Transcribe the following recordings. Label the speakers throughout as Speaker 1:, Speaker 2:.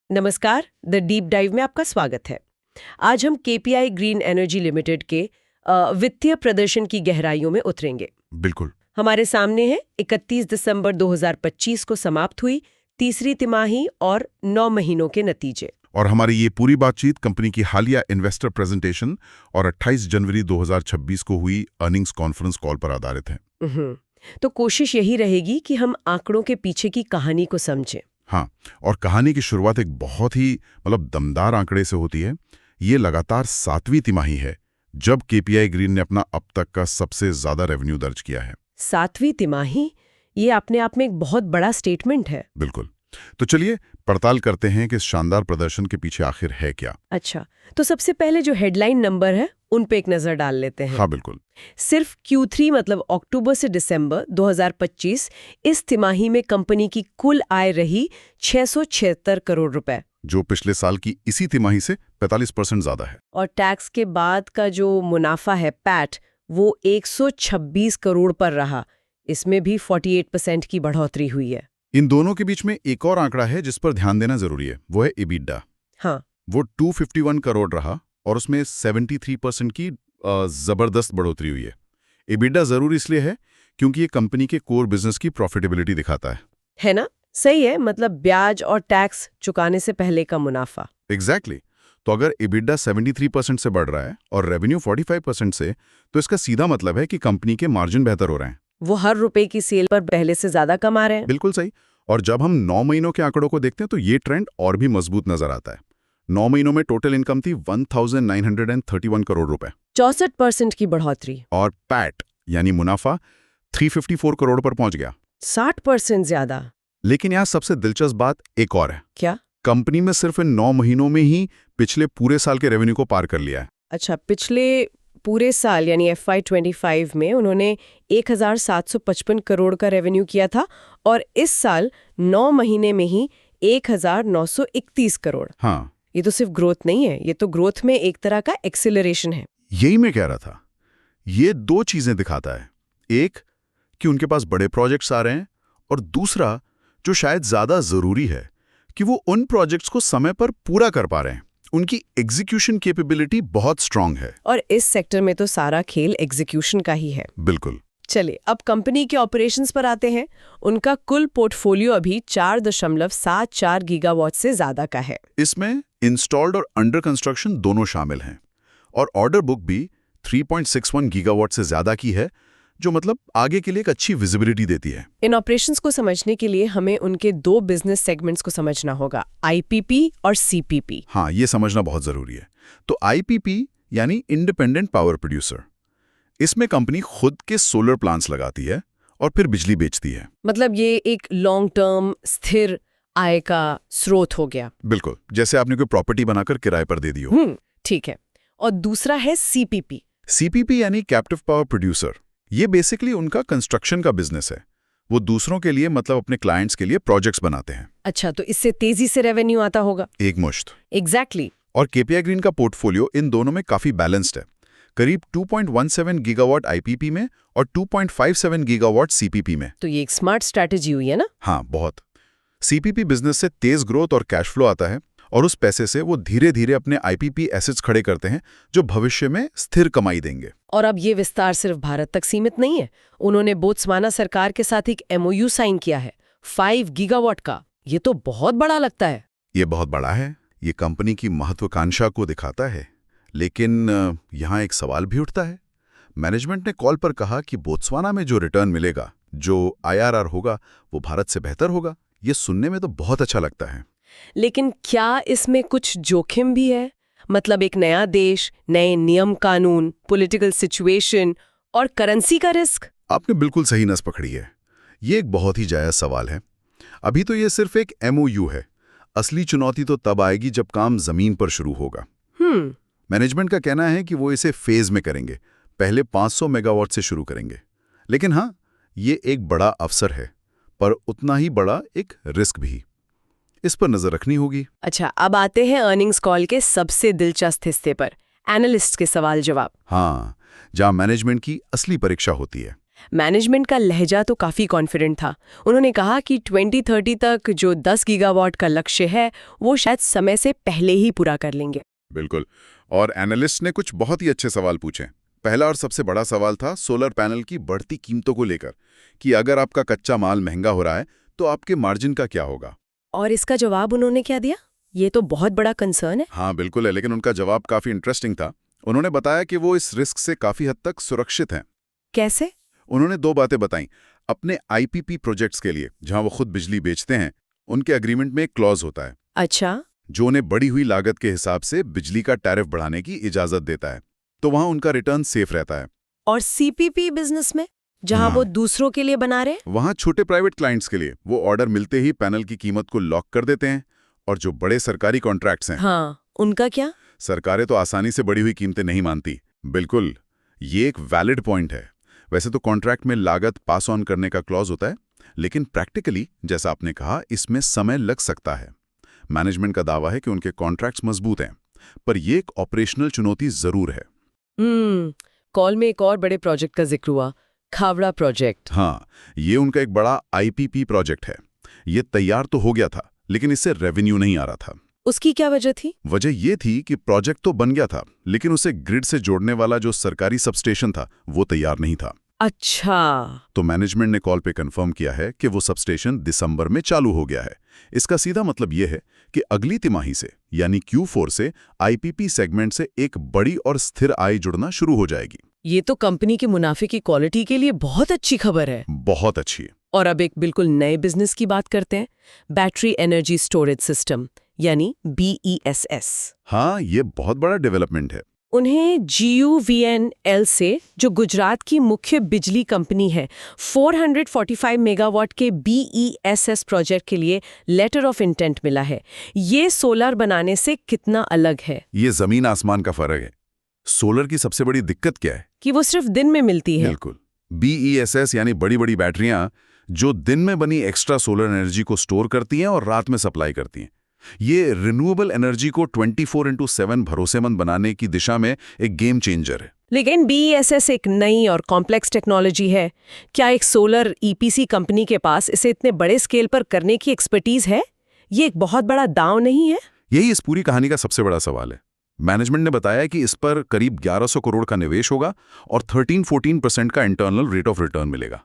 Speaker 1: नमस्कार, the deep dive में आपका स्वागत है। आज हम केपीआई ग्रीन एनर्जी लिमिटेड के वित्तीय प्रदर्शन की गहराइयों में उतरेंगे।
Speaker 2: बिल्कुल।
Speaker 1: हमारे सामने है 31 दिसंबर 2025 को समाप्त हुई तीसरी तिमाही और 9 महीनों के नतीजे।
Speaker 2: और हमारी ये पूरी बातचीत कंपनी की हालिया इन्वेस्टर प्रेजेंटेशन और 28 जनवरी 2026 को हुई अर्निंग्स कॉन्फ्रेंस कॉल पर आधारित है।
Speaker 1: तो कोशिश यही रहेगी कि हम आंकड़ों के पीछे की कहानी को समझें।
Speaker 2: हाँ, और कहानी की शुरुआत एक बहुत ही दमदार आंकड़े से होती है। ये लगातार 7वीं तिमाही है जब केपीआई ग्रीन ने अपना अब तक का सबसे ज्यादा रेवेन्यू दर्ज किया है।
Speaker 1: 7वीं तिमाही, ये अपने आप में एक बहुत बड़ा स्टेटमेंट है।
Speaker 2: बिल्कुल। तो चलिए पड़ताल करते हैं कि इस शानदार प्रदर्शन के पीछे आखिर है क्या।
Speaker 1: अच्छा, तो सबसे पहले जो हेडलाइन नंबर है उन पे एक नजर डाल लेते हैं।
Speaker 2: हाँ बिल्कुल।
Speaker 1: सिर्फ Q3 मतलब अक्टूबर से दिसंबर 2025 इस तिमाही में कंपनी की कुल आय रही 676 करोड़ रुपए,
Speaker 2: जो पिछले साल की इसी तिमाही से 45% ज्यादा है।
Speaker 1: और टैक्स के बाद का जो मुनाफा है पैट, वो 126 करोड़ पर रहा। इसमें भी 48% की बढ़ोतरी हुई है।
Speaker 2: इन दोनों के बीच में एक और आंकड़ा है जिस पर ध्यान देना जरूरी है, वो है EBITDA।
Speaker 1: हाँ,
Speaker 2: वो 251 करोड़ रहा और उसमें 73% की जबरदस्त बढ़ोतरी हुई है। EBITDA जरूर इसलिए है क्योंकि ये कंपनी के कोर बिजनेस की प्रॉफिटेबिलिटी दिखाता
Speaker 1: है ना? सही है, मतलब ब्याज और टैक्स चुकाने से पहले का मुनाफा।
Speaker 2: एग्जैक्टली। तो अगर EBITDA 73% से बढ़ रहा है और रेवेन्यू 45% से, तो इसका सीधा मतलब है कि कंपनी के मार्जिन बेहतर हो रहे हैं।
Speaker 1: वो हर रुपए की सेल पर पहले से ज्यादा कमा रहे हैं।
Speaker 2: बिल्कुल सही। और जब हम 9 महीनों के आंकड़ों को देखते हैं तो ये ट्रेंड और भी मजबूत नजर आता है। 9 महीनों में टोटल इनकम थी 1931 करोड़ रुपए
Speaker 1: 64% की बढ़ोतरी।
Speaker 2: और पैट यानी मुनाफा 354 करोड़ पर पहुंच गया,
Speaker 1: 60% ज्यादा।
Speaker 2: लेकिन यहाँ सबसे दिलचस्प बात एक और है।
Speaker 1: क्या?
Speaker 2: कंपनी में सिर्फ इन 9 महीनों में ही पिछले पूरे साल के रेवेन्यू को पार कर लिया है।
Speaker 1: अच्छा, पिछले पूरे साल यानी FY25 में उन्होंने 1755 करोड़ का रेवेन्यू किया था और इस साल 9 महीने में ही 1931 करोड़।
Speaker 2: हाँ,
Speaker 1: ये तो सिर्फ ग्रोथ नहीं है, ये तो ग्रोथ में एक तरह का एक्सेलरेशन है।
Speaker 2: यही मैं कह रहा था। ये दो चीजें दिखाता है, एक कि उनके पास बड़े प्रोजेक्ट्स आ रहे हैं, और दूसरा जो शायद ज्यादा जरूरी है कि वो उन प्रोजेक्ट्स को समय पर पूरा कर पा रहे हैं। उनकी एग्जीक्यूशन कैपेबिलिटी बहुत स्ट्रांग है।
Speaker 1: और इस सेक्टर में तो सारा खेल एग्जीक्यूशन का ही है।
Speaker 2: बिल्कुल।
Speaker 1: चलिए अब कंपनी के ऑपरेशंस पर आते हैं। उनका कुल पोर्टफोलियो अभी 4.74 गीगावाट से ज्यादा का है।
Speaker 2: इसमें इंस्टॉल्ड और अंडर कंस्ट्रक्शन दोनों शामिल हैं, और ऑर्डर बुक भी 3.61 गीगावाट से ज्यादा की है, जो मतलब आगे के लिए एक अच्छी विजिबिलिटी देती है।
Speaker 1: इन ऑपरेशंस को समझने के लिए हमें उनके दो बिजनेस सेगमेंट्स को समझना होगा, IPP और CPP।
Speaker 2: हाँ, ये समझना बहुत जरूरी है। तो IPP यानी इंडिपेंडेंट पावर प्रोड्यूसर, इसमें कंपनी खुद के सोलर प्लांट्स लगाती है और फिर बिजली बेचती है।
Speaker 1: मतलब ये एक लॉन्ग टर्म स्थिर आय का स्रोत हो गया।
Speaker 2: बिल्कुल, जैसे आपने कोई प्रॉपर्टी बनाकर किराए पर दे दी हो।
Speaker 1: ठीक है। और दूसरा है CPP।
Speaker 2: CPP यानी कैप्टिव पावर प्रोड्यूसर। ये बेसिकली उनका कंस्ट्रक्शन का बिजनेस है। वो दूसरों के लिए मतलब अपने क्लाइंट्स के लिए प्रोजेक्ट्स बनाते हैं।
Speaker 1: अच्छा, तो इससे तेजी से रेवेन्यू आता होगा।
Speaker 2: एक मुश्त।
Speaker 1: एग्जैक्टली।
Speaker 2: और केपीआई ग्रीन का पोर्टफोलियो इन दोनों में काफी बैलेंस्ड है। करीब 2.17 गीगावाट IPP में और 2.57 गीगावाट CPP में।
Speaker 1: तो ये एक स्मार्ट स्ट्रैटेजी हुई है ना?
Speaker 2: हाँ, बहुत। CPP बिजनेस से तेज ग्रोथ और कैश फ्लो आता है, और उस पैसे से वो धीरे धीरे अपने IPP एसेट्स खड़े करते हैं जो भविष्य में स्थिर कमाई देंगे।
Speaker 1: और अब ये विस्तार सिर्फ भारत तक सीमित नहीं है। उन्होंने बोत्सवाना सरकार के साथ एक MOU साइन किया है 5 गीगावाट का। ये तो बहुत बड़ा लगता है।
Speaker 2: ये बहुत बड़ा है। ये कंपनी की महत्वाकांक्षा को दिखाता है। लेकिन यहाँ एक सवाल भी उठता है। मैनेजमेंट ने कॉल पर कहा कि बोत्सवाना में जो रिटर्न मिलेगा, जो IRR होगा, वो भारत से बेहतर होगा। ये सुनने में तो बहुत अच्छा लगता है,
Speaker 1: लेकिन क्या इसमें कुछ जोखिम भी है? मतलब एक नया देश, नए नियम कानून, पॉलिटिकल सिचुएशन और करेंसी का रिस्क।
Speaker 2: आपने बिल्कुल सही नस पकड़ी है। ये एक बहुत ही जायज सवाल है। अभी तो ये सिर्फ एक MOU है। असली चुनौती तो तब आएगी जब काम जमीन पर शुरू होगा। मैनेजमेंट का कहना है कि वो इसे फेज में करेंगे। पहले 500 मेगावाट से शुरू करेंगे। लेकिन हाँ, ये एक बड़ा अवसर है, पर उतना ही बड़ा एक रिस्क भी। इस पर नजर रखनी होगी।
Speaker 1: अच्छा, अब आते हैं अर्निंग्स कॉल के सबसे दिलचस्प हिस्से पर, एनालिस्ट के सवाल जवाब।
Speaker 2: हाँ, जहां मैनेजमेंट की असली परीक्षा होती है।
Speaker 1: मैनेजमेंट का लहजा तो काफी कॉन्फिडेंट था। उन्होंने कहा कि 2030 तक जो 10 गीगावाट का लक्ष्य है वो शायद समय से पहले ही पूरा कर लेंगे।
Speaker 2: बिल्कुल। और एनालिस्ट ने कुछ बहुत ही अच्छे सवाल पूछे। पहला और सबसे बड़ा सवाल था सोलर पैनल की बढ़ती कीमतों को लेकर, कि अगर आपका कच्चा माल महंगा हो रहा है तो आपके मार्जिन का क्या होगा।
Speaker 1: और इसका जवाब उन्होंने क्या दिया? ये तो बहुत बड़ा कंसर्न है।
Speaker 2: हाँ बिल्कुल है, लेकिन उनका जवाब काफी इंटरेस्टिंग था। उन्होंने बताया कि वो इस रिस्क से काफी हद तक सुरक्षित हैं।
Speaker 1: कैसे?
Speaker 2: उन्होंने 2 बातें बताई। अपने आईपीपी प्रोजेक्ट्स के लिए, जहां वो खुद बिजली बेचते हैं, उनके एग्रीमेंट में एक क्लॉज होता है
Speaker 1: अच्छा।
Speaker 2: जो उन्हें बढ़ी हुई लागत के हिसाब से बिजली का टैरिफ बढ़ाने की इजाजत देता है, तो वहां उनका रिटर्न सेफ रहता है।
Speaker 1: और सीपीपी बिजनेस में, जहां
Speaker 2: हाँ।
Speaker 1: वो दूसरों के लिए बना रहे हैं?
Speaker 2: वहां छोटे प्राइवेट क्लाइंट्स के लिए वो ऑर्डर मिलते ही पैनल की कीमत को लॉक कर देते हैं। और जो बड़े सरकारी कॉन्ट्रैक्ट्स हैं,
Speaker 1: हाँ, उनका क्या?
Speaker 2: सरकारें तो आसानी से बढ़ी हुई कीमतें नहीं मानती। बिल्कुल, ये एक वैलिड पॉइंट है। वैसे तो कॉन्ट्रैक्ट में लागत पास ऑन करने का क्लॉज होता है, लेकिन प्रैक्टिकली, जैसा आपने कहा, इसमें समय लग सकता है। मैनेजमेंट का दावा है कि उनके कॉन्ट्रैक्ट्स मजबूत हैं, पर यह एक ऑपरेशनल चुनौती जरूर है।
Speaker 1: कॉल में एक और बड़े प्रोजेक्ट का जिक्र हुआ, खावड़ा प्रोजेक्ट।
Speaker 2: हाँ, ये उनका एक बड़ा आईपीपी प्रोजेक्ट है। ये तैयार तो हो गया था, लेकिन इससे रेवेन्यू नहीं आ रहा था।
Speaker 1: उसकी क्या वजह थी?
Speaker 2: वजह ये थी कि प्रोजेक्ट तो बन गया था, लेकिन उसे ग्रिड से जोड़ने वाला जो सरकारी सबस्टेशन था वो तैयार नहीं था।
Speaker 1: अच्छा।
Speaker 2: तो मैनेजमेंट ने कॉल पे कंफर्म किया है कि वो सबस्टेशन दिसंबर में चालू हो गया है। इसका सीधा मतलब ये है कि अगली तिमाही से, यानी Q4 से, आईपीपी सेगमेंट से एक बड़ी और स्थिर आय जुड़ना शुरू हो जाएगी।
Speaker 1: ये तो कंपनी के मुनाफे की क्वालिटी के लिए बहुत अच्छी खबर है।
Speaker 2: बहुत अच्छी।
Speaker 1: और अब एक बिल्कुल नए बिजनेस की बात करते हैं, बैटरी एनर्जी स्टोरेज सिस्टम, यानी BESS।
Speaker 2: हाँ, ये बहुत बड़ा डेवलपमेंट है।
Speaker 1: उन्हें GUVNL से, जो गुजरात की मुख्य बिजली कंपनी है, 445 मेगावाट के BESS प्रोजेक्ट के लिए लेटर ऑफ इंटेंट मिला है। ये सोलर बनाने से कितना अलग है?
Speaker 2: ये जमीन आसमान का फर्क है। सोलर की सबसे बड़ी दिक्कत क्या है?
Speaker 1: कि वो सिर्फ दिन में मिलती है।
Speaker 2: बिल्कुल। BESS यानी बड़ी बड़ी बैटरियां जो दिन में बनी एक्स्ट्रा सोलर एनर्जी को स्टोर करती हैं और रात में सप्लाई करती हैं। ये रिन्यूएबल एनर्जी को 24/7 भरोसेमंद बनाने की दिशा में एक गेम चेंजर है।
Speaker 1: लेकिन BESS एक नई और कॉम्प्लेक्स टेक्नोलॉजी है। क्या एक सोलर EPC कंपनी के पास इसे इतने बड़े स्केल पर करने की एक्सपर्टीज है? ये एक बहुत बड़ा दांव नहीं है?
Speaker 2: यही इस पूरी कहानी का सबसे बड़ा सवाल है। मैनेजमेंट ने बताया कि इस पर करीब 1100 करोड़ का निवेश होगा और 13-14% का इंटरनल रेट ऑफ रिटर्न मिलेगा।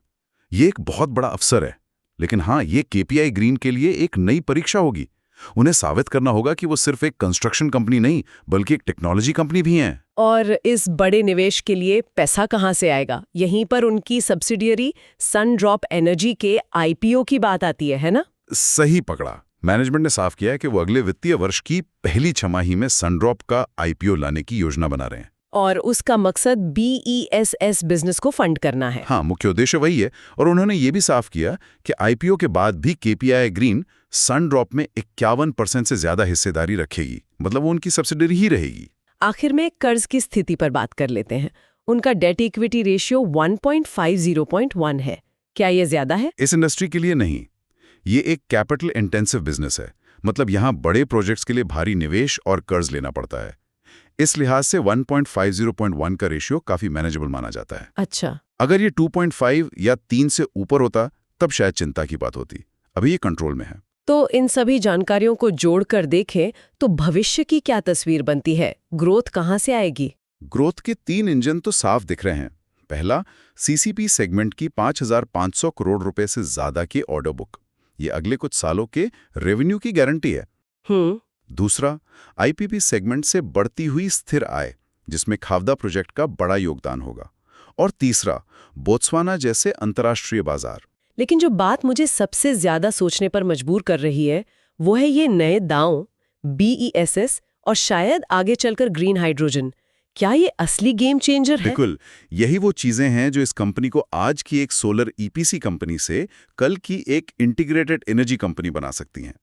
Speaker 2: ये एक बहुत बड़ा अवसर है, लेकिन हाँ, ये KPI ग्रीन के लिए एक नई परीक्षा होगी। उन्हें साबित करना होगा कि वो सिर्फ एक कंस्ट्रक्शन कंपनी नहीं, बल्कि एक टेक्नोलॉजी कंपनी भी है।
Speaker 1: और इस बड़े निवेश के लिए पैसा कहाँ से आएगा? यहीं पर उनकी सब्सिडियरी सनड्रॉप एनर्जी के IPO की बात आती है ना?
Speaker 2: सही पकड़ा। मैनेजमेंट ने साफ किया है कि वो अगले वित्तीय वर्ष की पहली छमाही में सनड्रॉप का IPO लाने की योजना बना रहे हैं।
Speaker 1: और उसका मकसद BESS बिजनेस को फंड करना है।
Speaker 2: हाँ, मुख्य उद्देश्य वही है। और उन्होंने ये भी साफ किया कि IPO के बाद भी KPI ग्रीन सनड्रॉप में 51% से ज्यादा हिस्सेदारी रखेगी, मतलब वो उनकी सब्सिडरी ही रहेगी।
Speaker 1: आखिर में कर्ज की स्थिति पर बात कर लेते हैं। उनका डेट इक्विटी रेशियो 1.50.1 है। क्या ये ज्यादा है?
Speaker 2: इस इंडस्ट्री के लिए नहीं। ये एक कैपिटल इंटेंसिव बिजनेस है, मतलब यहाँ बड़े प्रोजेक्ट्स के लिए भारी निवेश और कर्ज लेना पड़ता है। इस लिहाज से 1.50.1 का रेशियो काफी मैनेजेबल माना जाता है।
Speaker 1: अच्छा।
Speaker 2: अगर ये 2.5 या 3 से ऊपर होता तब शायद चिंता की बात होती। अभी ये कंट्रोल में है।
Speaker 1: तो इन सभी जानकारियों को जोड़कर देखें तो भविष्य की क्या तस्वीर बनती है? ग्रोथ कहाँ से आएगी?
Speaker 2: ग्रोथ के 3 इंजन तो साफ दिख रहे हैं। पहला, CCP सेगमेंट की 5,500 करोड़ रुपए से ज्यादा की ऑर्डर बुक। ये अगले कुछ सालों के रेवेन्यू की गारंटी है। दूसरा, IPP सेगमेंट से बढ़ती हुई स्थिर आय, जिसमें खावड़ा प्रोजेक्ट का बड़ा योगदान होगा। और तीसरा, बोत्सवाना जैसे अंतर्राष्ट्रीय बाजार।
Speaker 1: लेकिन जो बात मुझे सबसे ज्यादा सोचने पर मजबूर कर रही है, वो है ये नए दांव, BESS और शायद आगे चलकर ग्रीन हाइड्रोजन। क्या ये असली गेम चेंजर है?
Speaker 2: बिल्कुल, यही वो चीजें हैं जो इस कंपनी को आज की एक सोलर EPC कंपनी से कल की एक इंटीग्रेटेड एनर्जी कंपनी बना सकती हैं।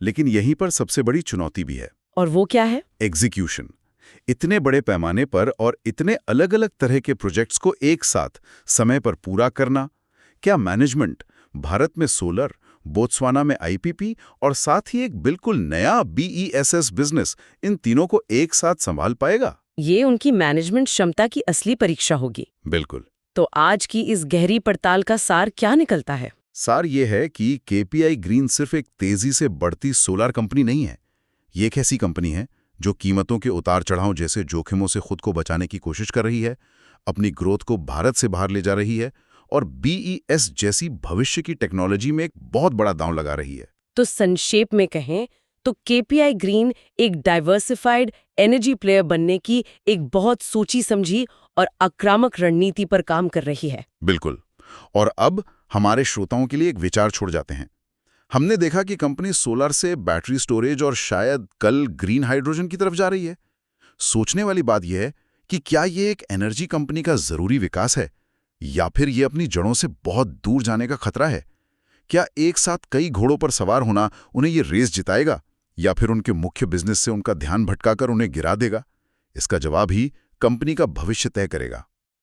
Speaker 2: लेकिन यहीं पर सबसे बड़ी चुनौती भी है।
Speaker 1: और वो क्या है?
Speaker 2: एग्जीक्यूशन। इतने बड़े पैमाने पर और इतने अलग-अलग तरह के प्रोजेक्ट्स को एक साथ समय पर पूरा करना। क्या मैनेजमेंट भारत में सोलर, बोत्सवाना में IPP और साथ ही एक बिल्कुल नया BESS बिजनेस, इन तीनों को एक साथ संभाल पाएगा?
Speaker 1: ये उनकी मैनेजमेंट क्षमता की असली परीक्षा होगी।
Speaker 2: बिल्कुल।
Speaker 1: तो आज की इस गहरी पड़ताल का सार क्या निकलता है?
Speaker 2: सार ये है कि केपीआई ग्रीन सिर्फ एक तेजी से बढ़ती सोलर कंपनी नहीं है। ये एक ऐसी कंपनी है जो कीमतों के उतार चढ़ाव जैसे जोखिमों से खुद को बचाने की कोशिश कर रही है, अपनी ग्रोथ को भारत से बाहर ले जा रही है और बीईएस जैसी भविष्य की टेक्नोलॉजी में एक बहुत बड़ा दांव लगा रही है।
Speaker 1: तो संक्षेप में कहें तो केपीआई ग्रीन एक डाइवर्सिफाइड एनर्जी प्लेयर बनने की एक बहुत सोची समझी और आक्रामक रणनीति पर काम कर रही है।
Speaker 2: बिल्कुल। और अब हमारे श्रोताओं के लिए एक विचार छोड़ जाते हैं। हमने देखा कि कंपनी सोलर से बैटरी स्टोरेज और शायद कल ग्रीन हाइड्रोजन की तरफ जा रही है। सोचने वाली बात यह है कि क्या ये एक एनर्जी कंपनी का जरूरी विकास है या फिर ये अपनी जड़ों से बहुत दूर जाने का खतरा है? क्या एक साथ कई घोड़ों पर सवार होना उन्हें ये रेस जिताएगा या फिर उनके मुख्य बिजनेस से उनका ध्यान भटकाकर उन्हें गिरा देगा? इसका जवाब ही कंपनी का भविष्य तय करेगा।